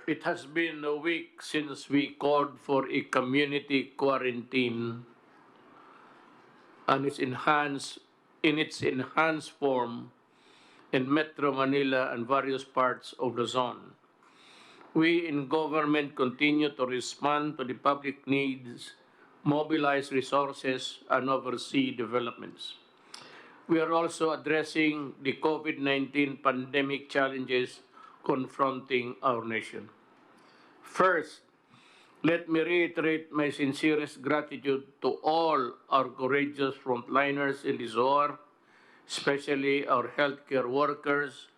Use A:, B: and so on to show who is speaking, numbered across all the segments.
A: It has been a week since we called for a community quarantine and in its enhanced form in Metro Manila and various parts of the zone. We in government continue to respond to the public needs, mobilize resources, and oversee developments. We are also addressing the COVID-19 pandemic challenges confronting our nation. First, let me reiterate my sincerest gratitude to all our courageous frontliners in this war, especially our healthcare workers,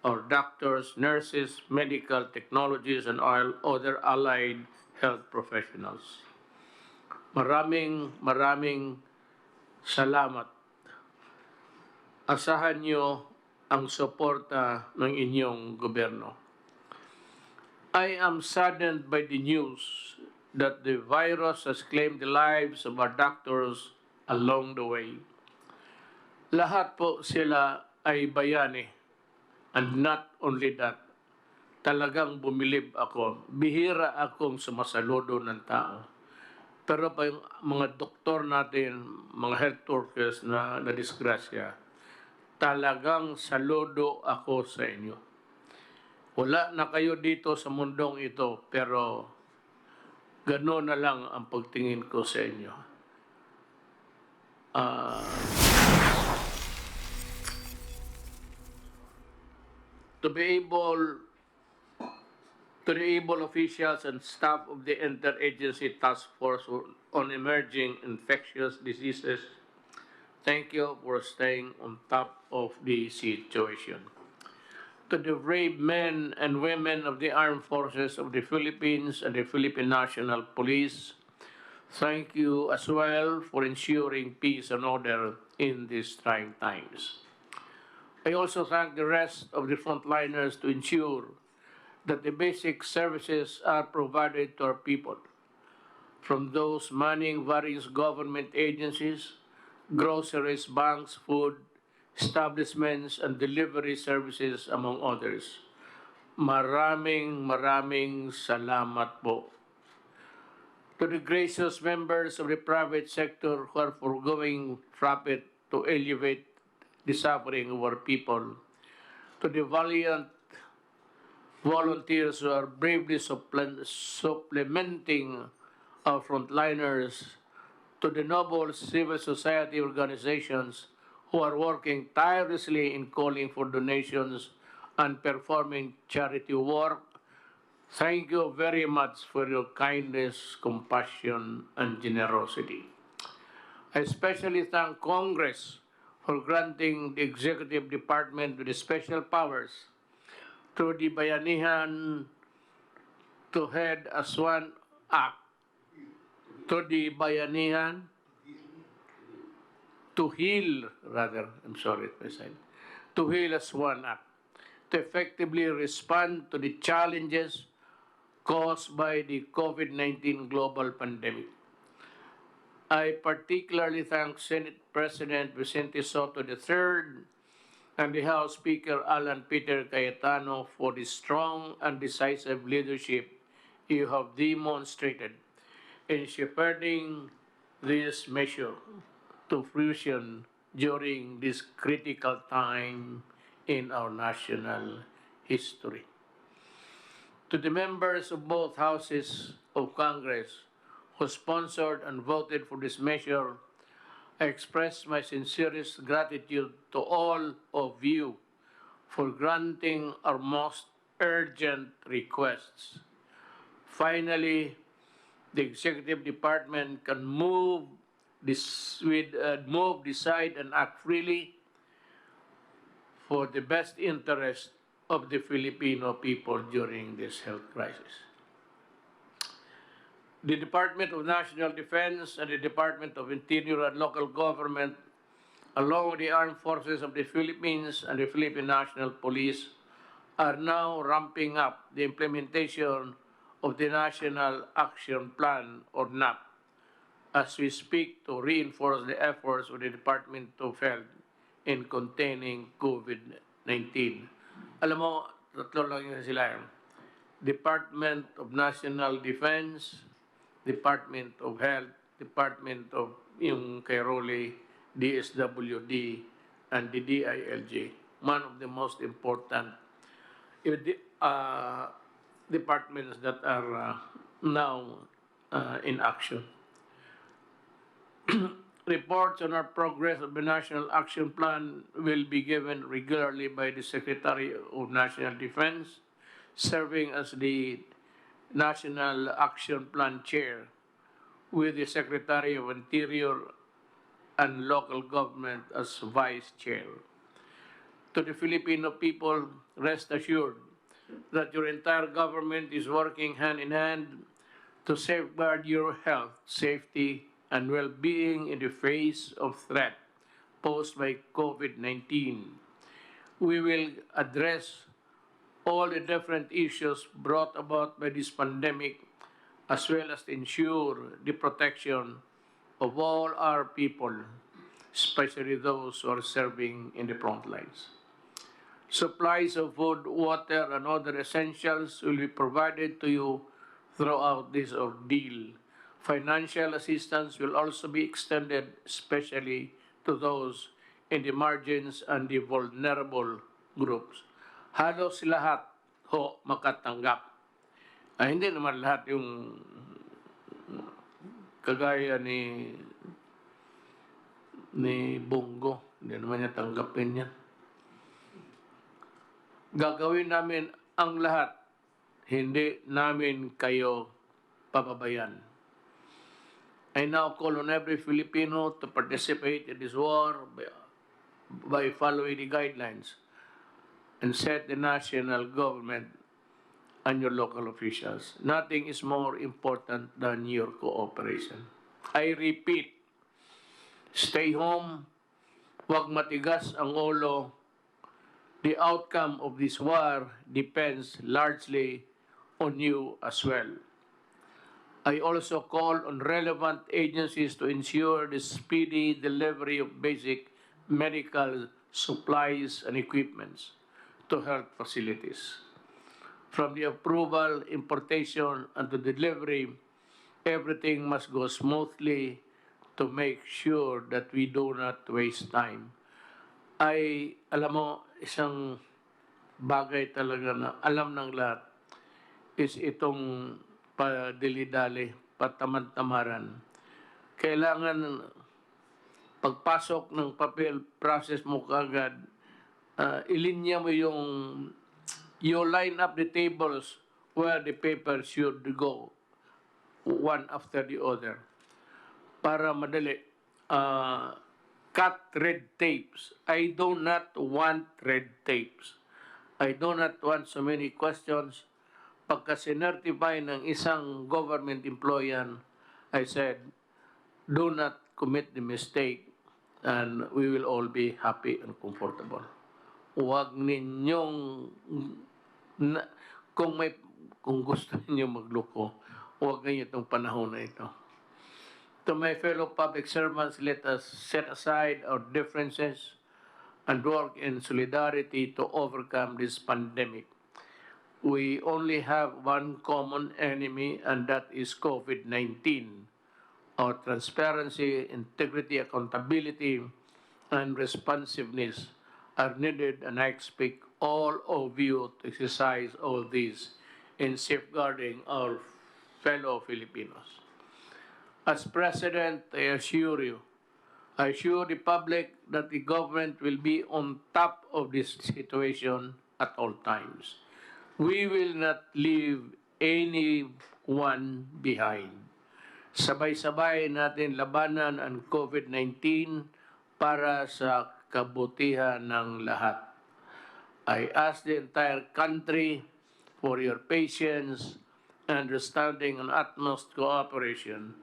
A: our doctors, nurses, medical technologists, and all other allied health professionals. Maraming salamat. Asahan niyo ang suporta ng inyong gobyerno. I am saddened by the news that the virus has claimed the lives of our doctors along the way. Lahat po sila ay bayani, and not only that, talagang bumilib ako. Bihira akong sumasaludo ng tao. Pero pa yung mga doktor natin, mga health workers na nadisgrasya, talagang saludo ako sa inyo. Wala na kayo dito sa mundong ito, pero gano'n na lang ang pagtingin ko sa inyo. To the able officials and staff of the Interagency Task Force on Emerging Infectious Diseases, thank you for staying on top of the situation. To the brave men and women of the Armed Forces of the Philippines and the Philippine National Police, thank you as well for ensuring peace and order in these trying times. I also thank the rest of the frontliners to ensure that the basic services are provided to our people, from those manning various government agencies, groceries, banks, food, establishments, and delivery services, among others. Maraming salamat po. To the gracious members of the private sector who are foregoing profit to alleviate the suffering of our people, to the valiant volunteers who are bravely supplementing our frontliners, to the noble civil society organizations who are working tirelessly in calling for donations and performing charity work, thank you very much for your kindness, compassion, and generosity. I especially thank Congress for granting the Executive Department with the special powers through the Bayanihan to head as one act, to the Bayanihan to heal as one act, to effectively respond to the challenges caused by the COVID-19 global pandemic. I particularly thank Senate President Vicente Sotto III and the House Speaker Alan Peter Cayetano for the strong and decisive leadership you have demonstrated in shepherding this measure to fruition during this critical time in our national history. To the members of both houses of Congress who sponsored and voted for this measure, I express my sincerest gratitude to all of you for granting our most urgent requests. Finally, the Executive Department can move, decide, and act freely for the best interest of the Filipino people during this health crisis. The Department of National Defense and the Department of Interior and Local Government, along with the Armed Forces of the Philippines and the Philippine National Police, are now ramping up the implementation of the National Action Plan, or NAP, as we speak to reinforce the efforts of the Department of Health in containing COVID-19. Alam mo, tatlo lang yun sila. Department of National Defense, Department of Health, Department of yung kay Rolly, DSWD, and the DILG. One of the most important departments that are now in action. Reports on our progress of the National Action Plan will be given regularly by the Secretary of National Defense, serving as the National Action Plan Chair, with the Secretary of Interior and Local Government as Vice Chair. To the Filipino people, rest assured that your entire government is working hand in hand to safeguard your health, safety, and well-being in the face of threat posed by COVID-19. We will address all the different issues brought about by this pandemic, as well as to ensure the protection of all our people, especially those who are serving in the front lines. Supplies of food, water, and other essentials will be provided to you throughout this ordeal. Financial assistance will also be extended, especially to those in the margins and the vulnerable groups. Halos lahat ho makatanggap. Ay, hindi naman lahat yung kagaya ni Bongo. Hindi naman niya tanggapin yan. Gagawin namin ang lahat. Hindi namin kayo pababayan. I now call on every Filipino to participate in this war by following the guidelines and set the national government and your local officials. Nothing is more important than your cooperation. I repeat, stay home, huwag matigas ang ulo. The outcome of this war depends largely on you as well. I also call on relevant agencies to ensure the speedy delivery of basic medical supplies and equipments to health facilities. From the approval, importation, and the delivery, everything must go smoothly to make sure that we do not waste time. Alam mo, isang bagay talaga na alam ng lahat is itong padili-dali, patamad-tamaran. Kailangan pagpasok ng papel, process mo kaagad, ilinya mo yung, you line up the tables where the papers should go, one after the other, para madali. Cut red tapes. I do not want red tapes. I do not want so many questions. Pagka sinertify ng isang government employee, I said, do not commit the mistake and we will all be happy and comfortable. Huwag ninyong, kung gusto niyo magloko, huwag ninyo itong panahon na ito. To my fellow public servants, let us set aside our differences and work in solidarity to overcome this pandemic. We only have one common enemy, and that is COVID-19. Our transparency, integrity, accountability, and responsiveness are needed, and I expect all of you to exercise all these in safeguarding our fellow Filipinos. As President, I assure the public that the government will be on top of this situation at all times. We will not leave anyone behind. Sabay-sabay natin labanan ang COVID-19 para sa kabutihan ng lahat. I ask the entire country for your patience, understanding, and utmost cooperation.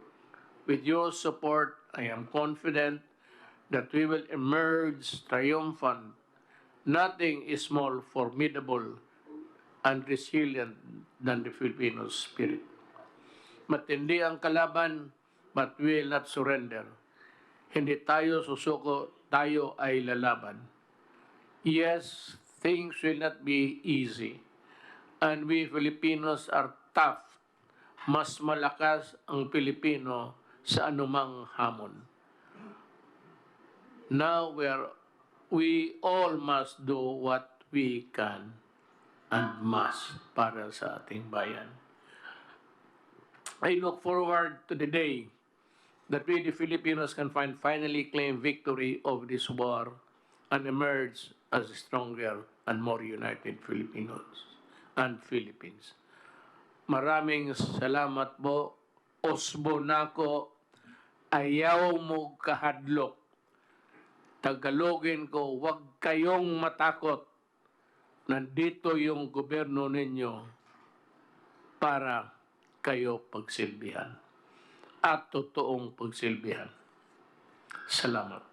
A: With your support, I am confident that we will emerge triumphant. Nothing is more formidable and resilient than the Filipino spirit. Matindi ang kalaban, but we will not surrender. Hindi tayo susuko, tayo ay lalaban. Yes, things will not be easy. And we Filipinos are tough. Mas malakas ang Pilipino sa anumang hamon. Now we all must do what we can and must para sa ating bayan. I look forward to the day that we, the Filipinos, can finally claim victory over this war and emerge as stronger and more united Filipinos and Philippines. Maraming salamat po. Osbo nako, ayaw mo kahadlok. Tagalogin ko, huwag kayong matakot. Nandito yung gobyerno ninyo para kayo pagsilbihan at totoong pagsilbihan. Salamat.